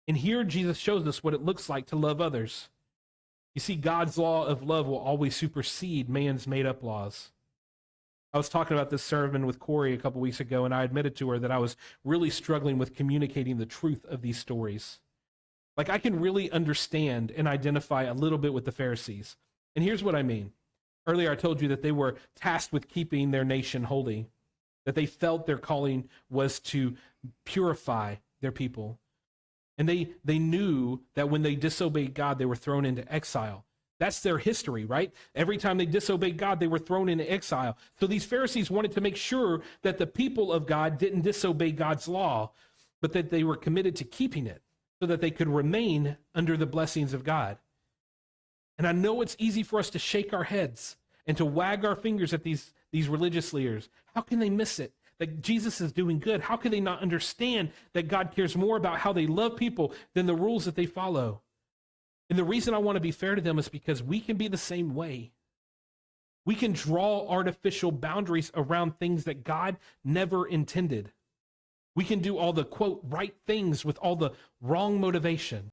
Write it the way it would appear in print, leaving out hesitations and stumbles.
And here Jesus shows us what it looks like to love others. You see, God's law of love will always supersede man's made-up laws. I was talking about this sermon with Corey a couple weeks ago, and I admitted to her that I was really struggling with communicating the truth of these stories. Like, I can really understand and identify a little bit with the Pharisees. And here's what I mean. Earlier, I told you that they were tasked with keeping their nation holy, that they felt their calling was to purify their people. And they knew that when they disobeyed God, they were thrown into exile. That's their history, right? Every time they disobeyed God, they were thrown into exile. So these Pharisees wanted to make sure that the people of God didn't disobey God's law, but that they were committed to keeping it so that they could remain under the blessings of God. And I know it's easy for us to shake our heads and to wag our fingers at these religious leaders. How can they miss it? That Jesus is doing good. How can they not understand that God cares more about how they love people than the rules that they follow? And the reason I want to be fair to them is because we can be the same way. We can draw artificial boundaries around things that God never intended. We can do all the, quote, right things with all the wrong motivation.